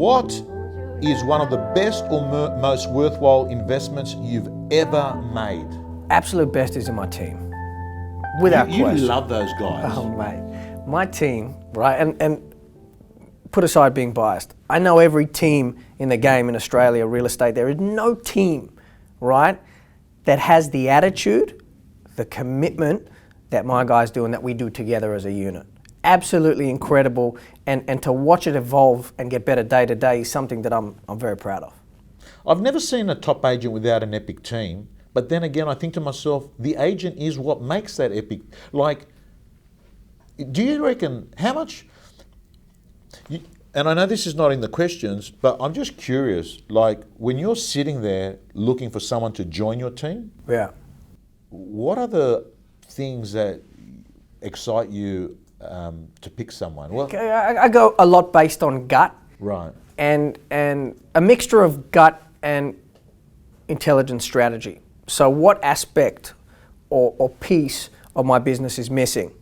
What is one of the best or most worthwhile investments you've ever made? Absolute best is in my team. Without question. You love those guys. Oh, mate. My team, right, and put aside being biased, I know every team in the game in Australia, real estate, there is no team, right, that has the attitude, the commitment that my guys do and that we do together as a unit. Absolutely incredible, and to watch it evolve and get better day to day is something that I'm very proud of. I've never seen a top agent without an epic team, but then again, I think to myself, the agent is what makes that epic. Like, do you reckon how much, and I know this is not in the questions, but I'm just curious, like when you're sitting there looking for someone to join your team, Yeah. what are the things that excite you to pick someone? Well, I go a lot based on gut. right. And a mixture of gut and intelligent strategy. So what aspect or piece of my business is missing?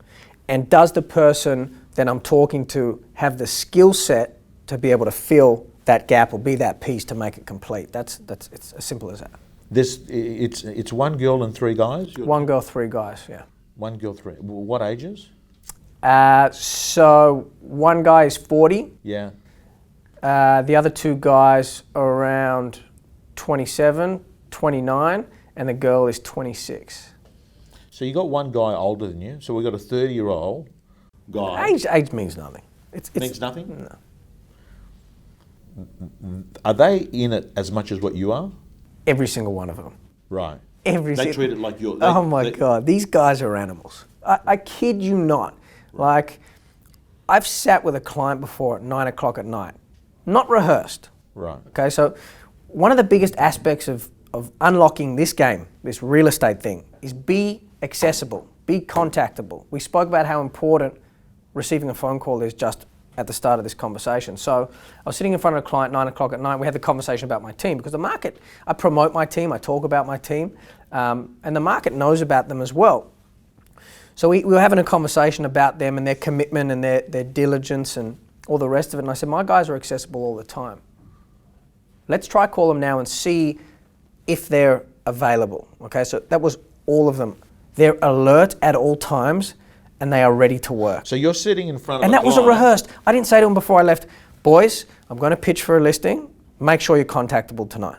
And does the person that I'm talking to have the skill set to be able to fill that gap or be that piece to make it complete? It's as simple as that. It's one girl and three guys? One girl, three guys, yeah. One girl, three. What ages? So one guy is 40. Yeah. The other two guys are around 27, 29, and the girl is 26. So you got one guy older than you. So we got a 30-year-old guy. Age means nothing. It means nothing? No. Are they in it as much as what you are? Every single one of them. Right. They treat it like you're... Oh my God, these guys are animals. I kid you not. Like, I've sat with a client before at 9 o'clock at night, not rehearsed. Right. Okay, so one of the biggest aspects of unlocking this game, this real estate thing, is be accessible, be contactable. We spoke about how important receiving a phone call is just at the start of this conversation. So I was sitting in front of a client 9 o'clock at night. We had the conversation about my team because the market, I promote my team, I talk about my team, and the market knows about them as well. So we were having a conversation about them and their commitment and their diligence and all the rest of it. And I said, my guys are accessible all the time. Let's try call them now and see if they're available. Okay, so that was all of them. They're alert at all times and they are ready to work. So you're sitting in front of and a that client. wasn't rehearsed. I didn't say to them before I left, boys, I'm going to pitch for a listing. Make sure you're contactable tonight.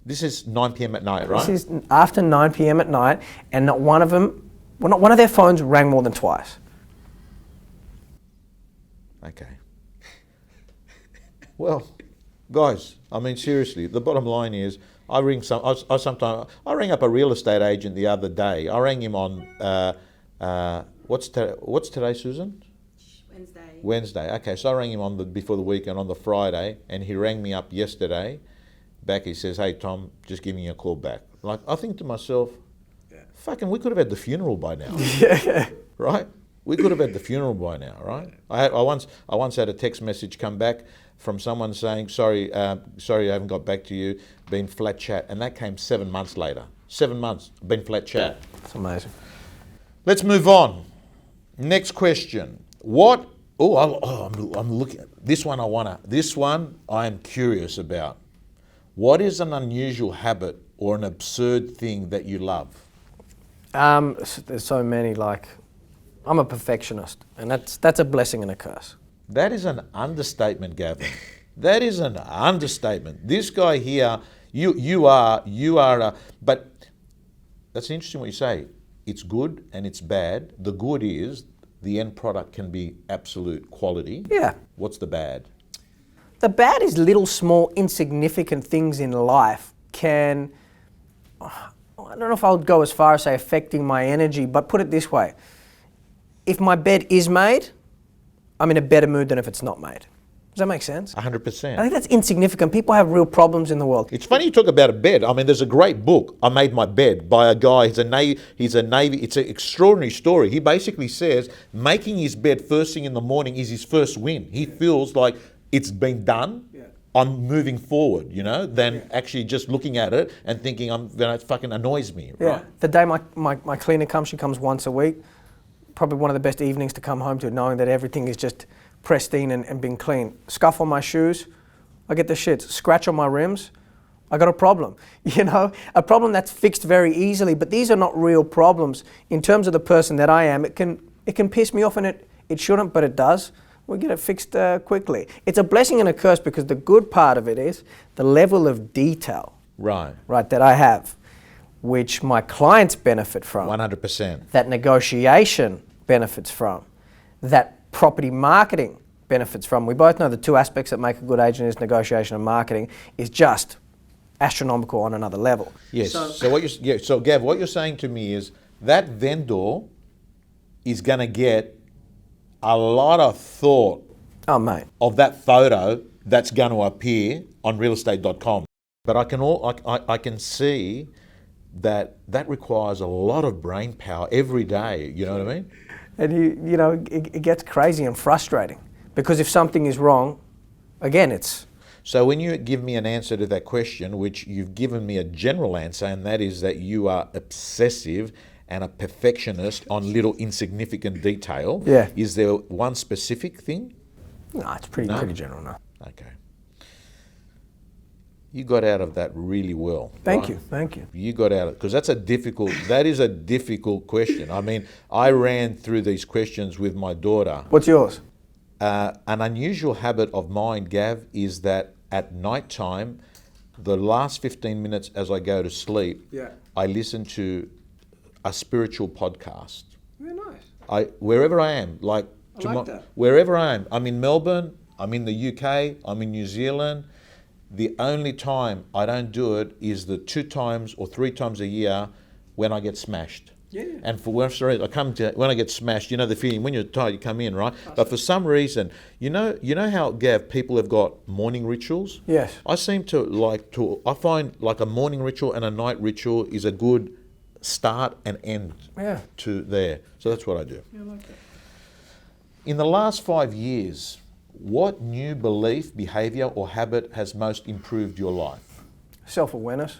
This is 9 p.m. at night, right? This is after 9 p.m. at night, and not one of them, well, not one of their phones rang more than twice. Okay. Well, guys, I mean, seriously, the bottom line is, I ring up a real estate agent the other day. I rang him on, what's today, Susan? Wednesday. Okay, so I rang him before the weekend on the Friday, and he rang me up yesterday. Back, he says, "Hey Tom, just give me a call back." Like, I think to myself, fucking, we could have had the funeral by now. Yeah. Right? We could have had the funeral by now, right? I once had a text message come back from someone saying, sorry, I haven't got back to you, been flat chat. And that came 7 months later. 7 months, been flat chat. It's amazing. Let's move on. Next question. I'm looking at this one. This one I am curious about. What is an unusual habit or an absurd thing that you love? There's so many. Like, I'm a perfectionist, and that's a blessing and a curse. That is an understatement, Gavin. That is an understatement. This guy here, you are but that's interesting what you say. It's good and it's bad. The good is the end product can be absolute quality. Yeah. What's the bad? The bad is little, small, insignificant things in life can, I don't know if I would go as far as say affecting my energy, but put it this way. If my bed is made, I'm in a better mood than if it's not made. Does that make sense? 100%. I think that's insignificant. People have real problems in the world. It's funny you talk about a bed. I mean, there's a great book, I Made My Bed, by a guy. He's a Navy. It's an extraordinary story. He basically says making his bed first thing in the morning is his first win. He feels like it's been done. Yeah. I'm moving forward, than actually just looking at it and thinking it fucking annoys me. Yeah. Right? The day my cleaner comes, she comes once a week. Probably one of the best evenings to come home to, knowing that everything is just pristine and been clean. Scuff on my shoes, I get the shits, scratch on my rims, I got a problem. You know, a problem that's fixed very easily, but these are not real problems. In terms of the person that I am, it can piss me off, and it shouldn't, but it does. We get it fixed quickly. It's a blessing and a curse, because the good part of it is the level of detail, Right. that I have, which my clients benefit from. 100%. That negotiation benefits from, that property marketing benefits from. We both know the two aspects that make a good agent is negotiation and marketing is just astronomical on another level. Yes. So Gav, what you're saying to me is that vendor is going to get a lot of thought Oh, mate. of that photo that's going to appear on realestate.com. But I can see that requires a lot of brain power every day. You know what I mean? And you know, it gets crazy and frustrating, because if something is wrong, again, it's... So when you give me an answer to that question, which you've given me a general answer, and that is that you are obsessive and a perfectionist on little insignificant detail. Yeah. Is there one specific thing? No, it's pretty general now. Okay. You got out of that really well. Thank right? you. You got out of because that is a difficult question. I mean, I ran through these questions with my daughter. What's yours? An unusual habit of mine, Gav, is that at night time, the last 15 minutes as I go to sleep, I listen to a spiritual podcast. Very nice. Wherever I am, like that. wherever I am. I'm in Melbourne, I'm in the UK, I'm in New Zealand. The only time I don't do it is the 2 times or 3 times a year when I get smashed. Yeah. And for whatever reason, when I get smashed, you know the feeling when you're tired, you come in, right? But for some reason, you know how, Gav, people have got morning rituals? Yes. I seem I find like a morning ritual and a night ritual is a good start and end to there. So that's what I do. Yeah, I like that. In the last 5 years, what new belief, behavior, or habit has most improved your life? Self-awareness.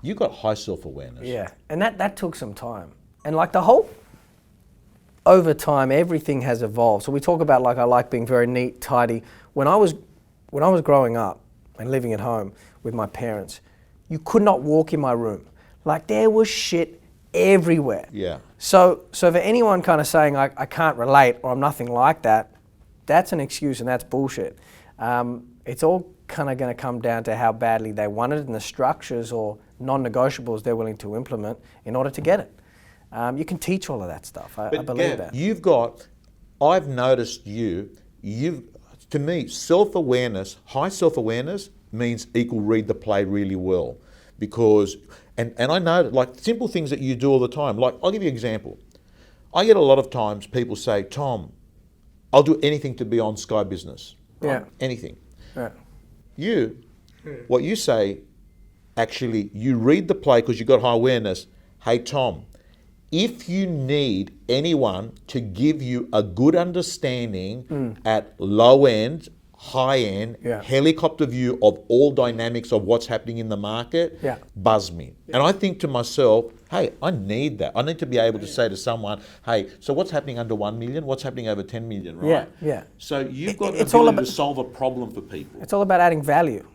You got high self-awareness. Yeah, and that took some time. And like over time, everything has evolved. So we talk about I like being very neat, tidy. When I was growing up and living at home with my parents, you could not walk in my room. Like there was shit everywhere. Yeah. So for anyone kind of saying I can't relate or I'm nothing like that, that's an excuse and that's bullshit. It's all kind of going to come down to how badly they want it and the structures or non-negotiables they're willing to implement in order to get it. You can teach all of that stuff. I believe that. I've noticed to me, self-awareness, high self-awareness means equal read the play really well. Because, and I know like simple things that you do all the time. Like I'll give you an example. I get a lot of times people say, Tom, I'll do anything to be on Sky Business. Yeah. Anything. Yeah. What you say, actually, you read the play because you've got high awareness. Hey, Tom, if you need anyone to give you a good understanding at low end, high end, helicopter view of all dynamics of what's happening in the market, buzz me. And I think to myself, hey, I need that. I need to be able to say to someone, hey, so what's happening under 1 million? What's happening over 10 million, right? Yeah. So you've got the ability to solve a problem for people. It's all about adding value,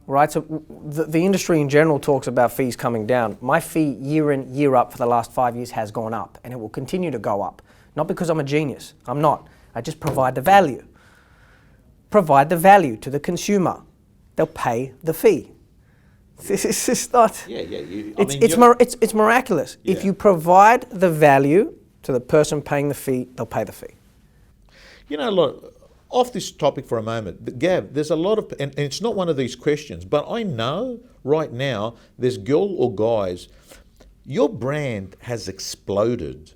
right? So the industry in general talks about fees coming down. My fee year in, year up for the last 5 years has gone up, and it will continue to go up. Not because I'm a genius. I'm not. I just provide the value. Provide the value to the consumer. They'll pay the fee. This is just not... Yeah. It's miraculous. Yeah. If you provide the value to the person paying the fee, they'll pay the fee. You know, look, off this topic for a moment, Gav, there's a lot of, and it's not one of these questions, but I know right now there's girl or guys, your brand has exploded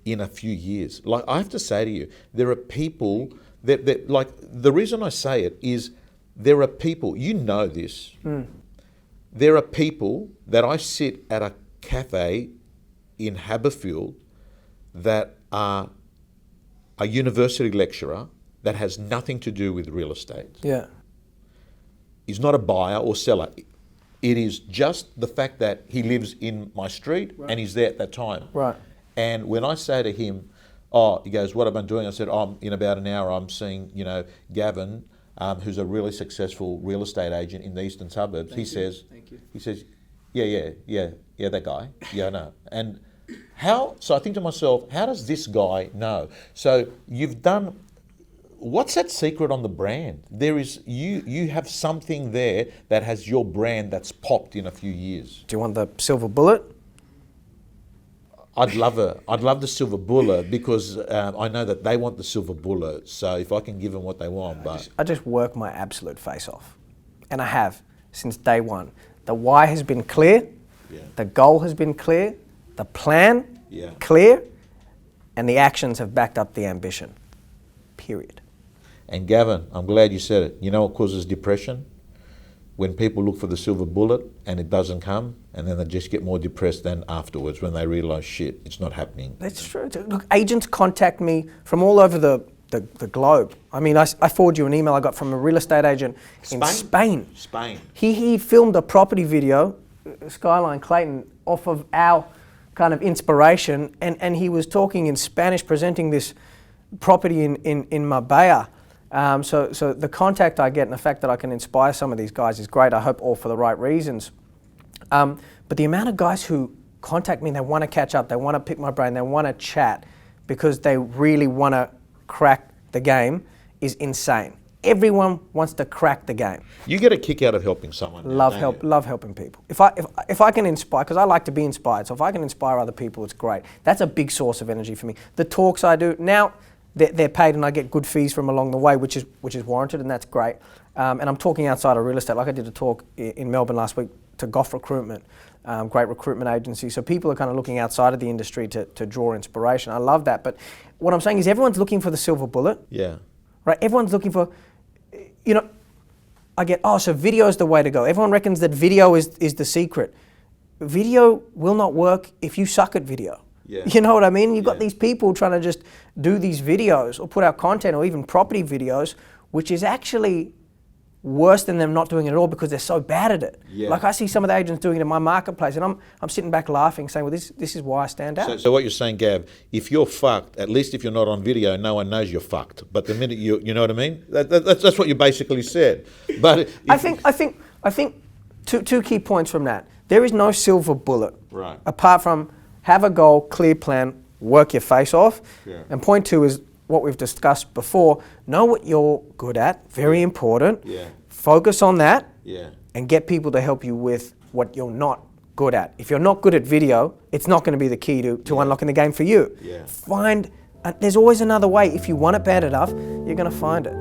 in a few years. Like I have to say to you, there are people that like, the reason I say it is there are people, you know this, there are people that I sit at a cafe in Haberfield that are a university lecturer that has nothing to do with real estate. Yeah. He's not a buyer or seller. It is just the fact that he lives in my street and he's there at that time. Right. And when I say to him, he goes, what have I been doing? I said, in about an hour I'm seeing, Gavin who's a really successful real estate agent in the eastern suburbs. He says, yeah, that guy. Yeah, I know. And how? So I think to myself, how does this guy know? So you've done. What's that secret on the brand? There is you have something there that has your brand that's popped in a few years. Do you want the silver bullet? I'd love the silver bullet because I know that they want the silver bullet. So if I can give them what they want, I just work my absolute face off, and I have since day one. The why has been clear, the goal has been clear, the plan clear, and the actions have backed up the ambition. Period. And Gavin, I'm glad you said it. You know what causes depression? When people look for the silver bullet and it doesn't come, and then they just get more depressed than afterwards when they realise, shit, it's not happening. That's true. Look, agents contact me from all over the globe. I mean, I forward you an email I got from a real estate agent in Spain. He filmed a property video, Skyline Clayton, off of our kind of inspiration, and he was talking in Spanish, presenting this property in Marbella. So the contact I get and the fact that I can inspire some of these guys is great. I hope all for the right reasons. But the amount of guys who contact me, they want to catch up, they want to pick my brain, they want to chat because they really want to crack the game is insane. Everyone wants to crack the game. You get a kick out of helping someone. Love helping people. If I can inspire, because I like to be inspired, so if I can inspire other people, it's great. That's a big source of energy for me. The talks I do now, they're paid and I get good fees from along the way, which is warranted, and that's great. And I'm talking outside of real estate. Like I did a talk in Melbourne last week to Goff Recruitment, great recruitment agency. So people are kind of looking outside of the industry to draw inspiration. I love that. But what I'm saying is everyone's looking for the silver bullet. Yeah. Right? Everyone's looking for, I get, so video is the way to go. Everyone reckons that video is the secret. Video will not work if you suck at video. Yeah. You know what I mean? You've got these people trying to just do these videos or put out content or even property videos, which is actually worse than them not doing it at all because they're so bad at it. Yeah. Like I see some of the agents doing it in my marketplace and I'm sitting back laughing saying, well, this is why I stand out. So what you're saying, Gav, if you're fucked, at least if you're not on video, no one knows you're fucked. But the minute you know what I mean? That's what you basically said. But I think two key points from that. There is no silver bullet. Right. Apart from have a goal, clear plan, work your face off. Yeah. And point two is what we've discussed before. Know what you're good at, very important. Yeah. Focus on that. Yeah. And get people to help you with what you're not good at. If you're not good at video, it's not going to be the key to unlocking the game for you. Yeah. There's always another way. If you want it bad enough, you're going to find it.